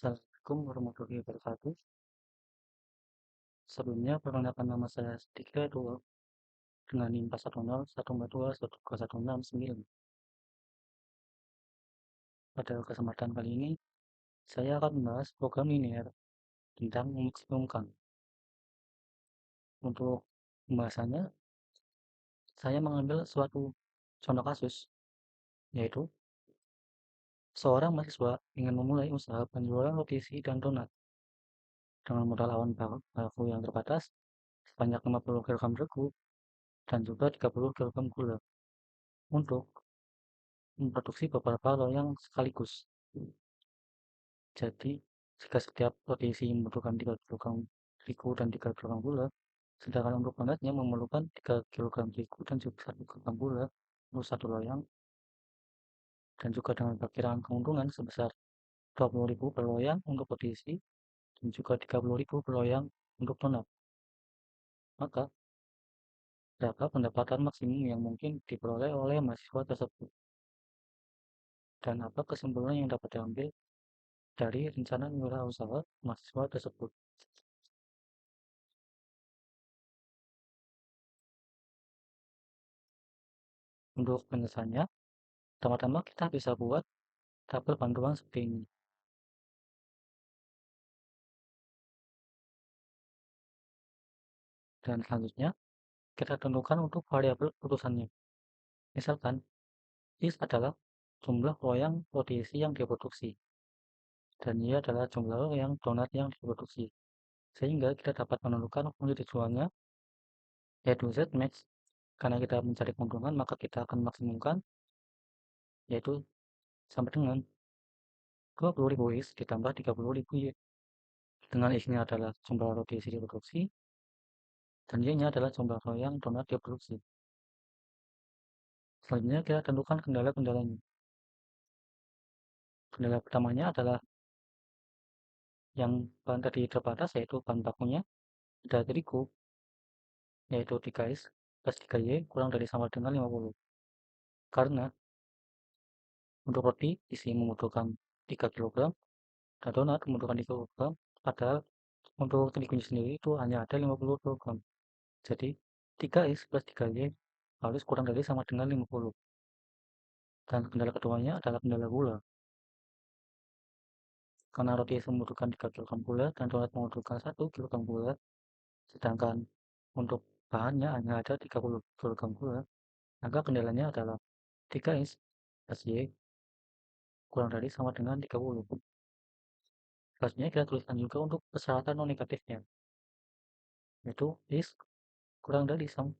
Assalamualaikum warahmatullahi wabarakatuh. Sebelumnya perkenalkan nama saya Dika dulu dengan NIM 41014212169. Pada kesempatan kali ini, saya akan membahas program linear tentang memaksimumkan. Untuk pembahasannya, saya mengambil suatu contoh kasus, yaitu seorang mahasiswa ingin memulai usaha penjualan roti isi dan donat dengan modal awan baku yang terbatas sebanyak 50 kg terigu dan juga 30 kg gula untuk memproduksi beberapa loyang sekaligus. Jadi, jika setiap roti isi membutuhkan 3 kg terigu dan 3 kg gula, sedangkan untuk donatnya memerlukan 3 kg terigu dan juga 1 kg gula untuk satu loyang, dan juga dengan perkiraan keuntungan sebesar 20.000 per loyang untuk roti isi dan juga 30.000 per loyang untuk donat. Maka, berapa pendapatan maksimum yang mungkin diperoleh oleh mahasiswa tersebut? Dan apa kesimpulan yang dapat diambil dari rencana wirausaha mahasiswa tersebut? Untuk penyelesaiannya, pertama-tama kita bisa buat tabel panduan seperti ini. Dan selanjutnya, kita tentukan untuk variabel putusannya. Misalkan, is adalah jumlah loyang roti isi yang diproduksi, dan y adalah jumlah loyang donat yang diproduksi. Sehingga kita dapat menentukan fungsi tujuannya, yaitu Z max. Karena kita mencari keuntungan, maka kita akan maksimumkan, yaitu sama dengan 20.000 is ditambah 30.000 y. Dengan is-nya adalah jumlah roti isi diproduksi, dan y-nya adalah jumlah loyang donat diproduksi. Selanjutnya kita tentukan kendala-kendalanya. Kendala pertamanya adalah yang bahan tadi terbatas, yaitu bahan bakunya ada terigu, yaitu 3s plus 3y kurang dari sama dengan 50. Karena untuk roti isi membutuhkan 3 kg dan donat membutuhkan 3 kg, padahal untuk terigunya sendiri itu hanya ada 50 kg. Jadi 3s plus 3y harus kurang dari sama dengan 50. Dan kendala keduanya adalah kendala gula. Karena roti isi membutuhkan 3 kg gula dan donat membutuhkan 1 kg gula, sedangkan untuk bahannya hanya ada 30 kg gula, maka kendalanya adalah 3s plus y kurang dari sama dengan 30. Selanjutnya kita tuliskan juga untuk persyaratan non negatifnya, yaitu is kurang dari sama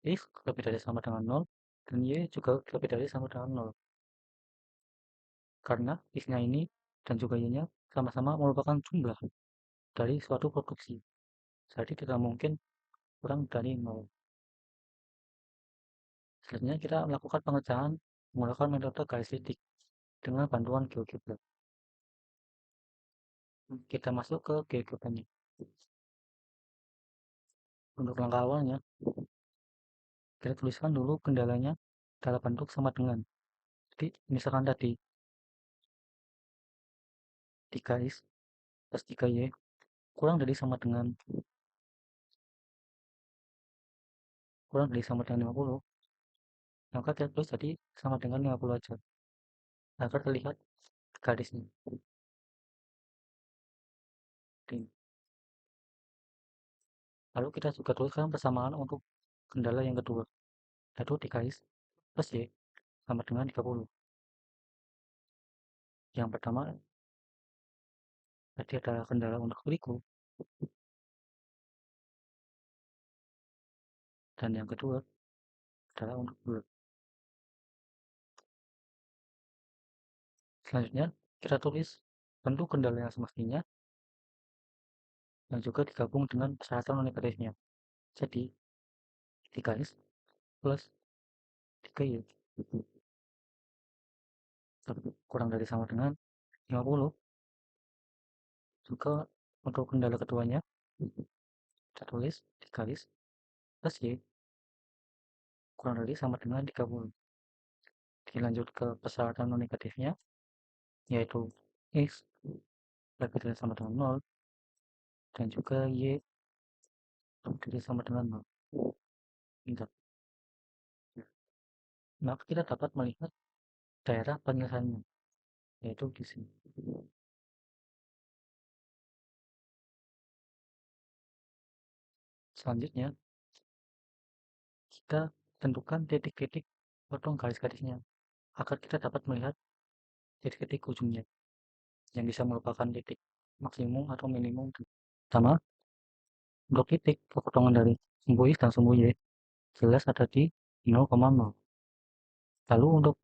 is lebih dari sama dengan 0 dan y juga lebih dari sama dengan 0. Karena is-nya ini dan juga y-nya sama-sama merupakan jumlah dari suatu produksi, jadi tidak mungkin kurang dari 0. Selanjutnya kita melakukan pengerjaan menggunakan metode garis titik dengan bantuan GeoGebra. Kita masuk ke GeoGebra-nya. Untuk langkah awalnya, kita tuliskan dulu kendalanya dalam bentuk sama dengan. Jadi misalkan tadi 3x plus 3y kurang dari sama dengan 50, maka kita tulis tadi sama dengan 50 aja agar terlihat garisnya. Lalu kita juga tuliskan persamaan untuk kendala yang kedua, yaitu 3x plus y sama dengan 30. Yang pertama tadi adalah kendala untuk terigu, dan yang kedua adalah untuk gula. Selanjutnya kita tulis bentuk kendala yang semestinya yang juga digabung dengan persyaratan non negatifnya. Jadi 3x plus 3y kurang dari sama dengan 50. Juga untuk kendala keduanya kita tulis 3x plus y kurang dari sama dengan 30. Dilanjut ke persyaratan non negatifnya, yaitu x tidak sama dengan 0, dan juga Y tidak sama dengan 0. Ingat. Maka kita dapat melihat daerah penyelesaiannya, yaitu di sini. Selanjutnya, kita tentukan titik-titik potong garis-garisnya agar kita dapat melihat titik-titik ujungnya yang bisa merupakan titik maksimum atau minimum. Pertama, untuk titik perpotongan dari sumbu X dan sumbu Y jelas ada di 0,0. Lalu untuk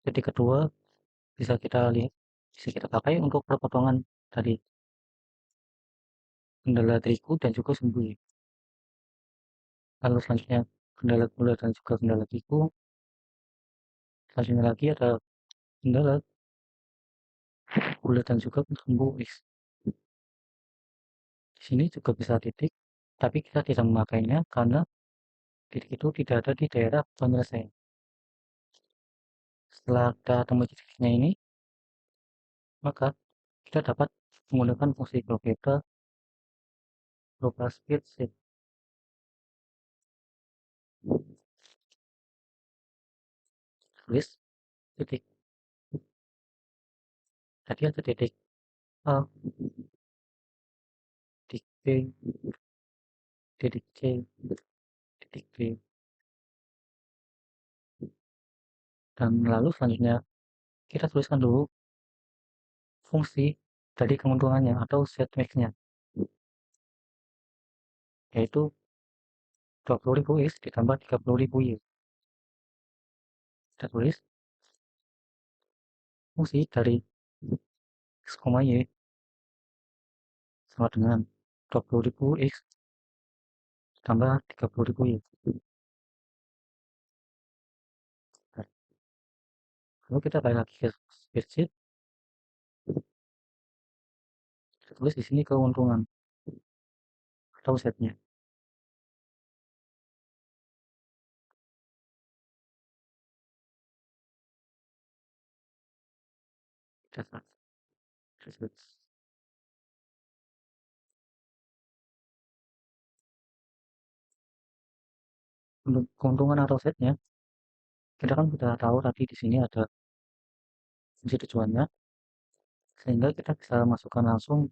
titik kedua bisa kita pakai untuk perpotongan dari kendala terigu dan juga sumbu Y. Lalu selanjutnya kendala gula dan juga kendala terigu. Selanjutnya lagi ada kendala gula dan juga sumbu X. Di sini juga bisa titik, tapi kita tidak memakainya karena titik itu tidak ada di daerah penyelesaian. Setelah kita temui titiknya ini, maka kita dapat menggunakan fungsi GeoGebra berupa speed shift. Tulis titik. Tadi ada titik A, titik B, titik C, titik B. Dan lalu selanjutnya kita tuliskan dulu fungsi dari keuntungannya atau set max-nya, yaitu 20.000 X ditambah 30.000 Y. Kita tulis fungsi dari X, Y sama dengan 20.000 X tambah 30.000 Y. Lalu kita balik lagi ke spreadsheet. Kita tulis di sini keuntungan atau setnya. Untuk keuntungan atau setnya, kita kan sudah tahu tadi di sini ada fungsi tujuannya, sehingga kita bisa masukkan langsung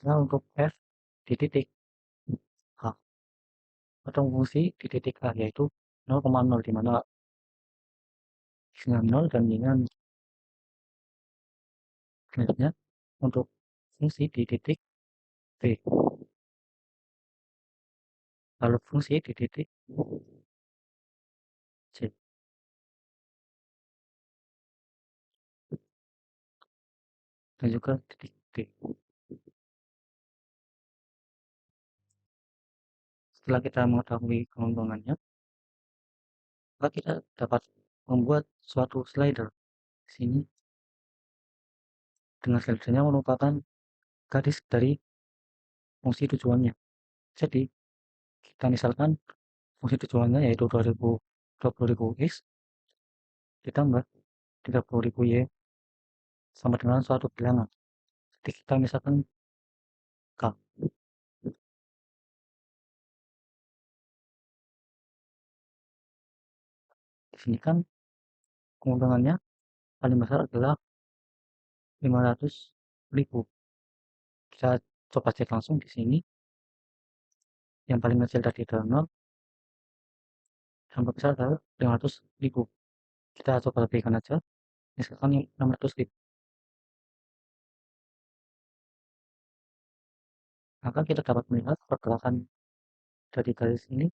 untuk f di titik A atau fungsi di titik A, yaitu 0,0, di mana x-nya 0 dan y-nya. Selanjutnya untuk fungsi di titik B, lalu fungsi di titik C, dan juga titik D. Setelah kita mengetahui keuntungannya, maka kita dapat membuat suatu slider. Di sini dengan slidernya merupakan garis dari fungsi tujuannya. Jadi kita misalkan fungsi tujuannya yaitu 20.000 X ditambah 30.000 Y sama dengan suatu bilangan. Jadi kita misalkan K. Di sini kan keuntungannya paling besar adalah 500.000. Kita coba cek langsung di sini. Yang paling kecil tadi adalah 0, yang besar adalah 500.000. Kita coba lebihkan aja, misalkan 600.000. Maka kita dapat melihat pergerakan dari garis ini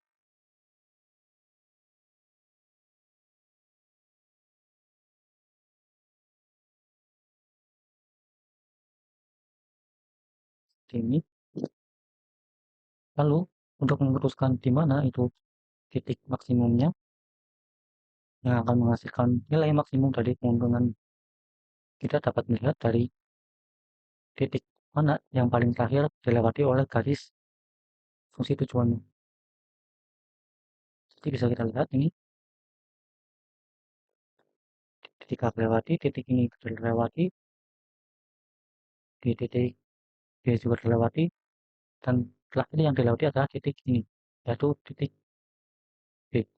ini. Lalu untuk memutuskan di mana itu titik maksimumnya yang akan menghasilkan nilai maksimum dari keuntungan, kita dapat melihat dari titik mana yang paling terakhir dilewati oleh garis fungsi tujuannya. Jadi bisa kita lihat ini titik A dilewati, titik ini dilewati, di titik B juga dilewati, dan terakhir yang dilewati adalah titik ini, yaitu titik B.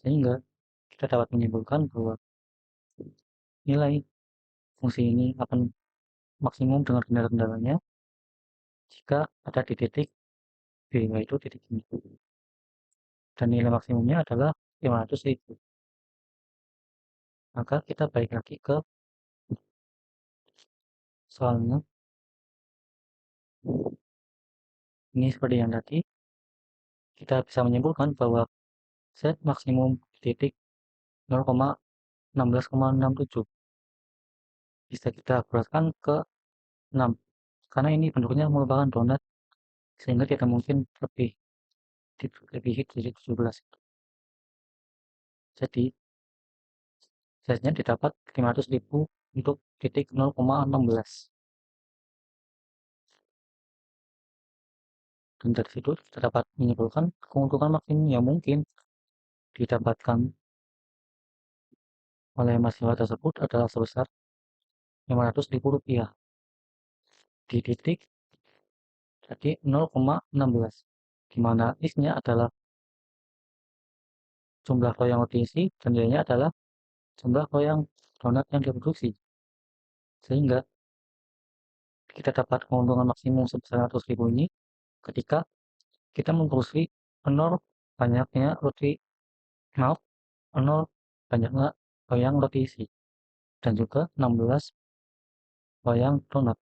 Sehingga kita dapat menyimpulkan bahwa nilai fungsi ini akan maksimum dengan kendala-kendalanya jika ada di titik B, yaitu titik ini. Dan nilai maksimumnya adalah 500.000. Maka kita balik lagi ke soalnya. Ini seperti yang tadi, kita bisa menyimpulkan bahwa Z maksimum titik 0,16,67 bisa kita bulatkan ke 6, karena ini bentuknya merupakan donat sehingga tidak mungkin lebih dari 17. Jadi Z-nya didapat 500.000 untuk titik 0,16, dan dari situ kita dapat menyimpulkan keuntungan maksimum yang mungkin didapatkan oleh mahasiswa tersebut adalah sebesar Rp500.000 di titik tadi 0,16, di mana X-nya adalah jumlah loyang diisi dan Y-nya adalah jumlah loyang donat yang diproduksi. Sehingga kita dapat keuntungan maksimum sebesar 100.000 ini ketika kita memproduksi 0 banyaknya roti, maaf, 0 banyaknya loyang roti isi, dan juga 16 loyang donat.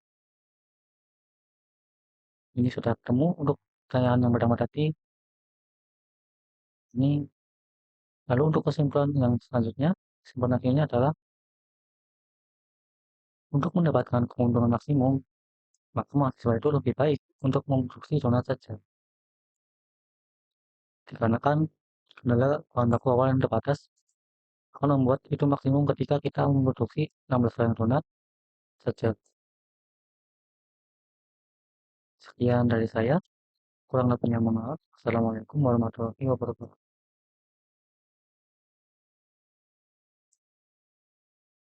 Ini sudah ketemu untuk pertanyaan yang pertama tadi. Ini lalu untuk kesimpulan yang selanjutnya, kesimpulan akhirnya adalah untuk mendapatkan keuntungan maksimum, maka mahasiswa itu lebih baik untuk memproduksi donat saja. Dikarenakan kendala bahan baku awal yang terbatas akan membuat itu maksimum ketika kita memproduksi 16 varian donat saja. Sekian dari saya, kurang lebihnya mohon maaf. Assalamualaikum warahmatullahi wabarakatuh.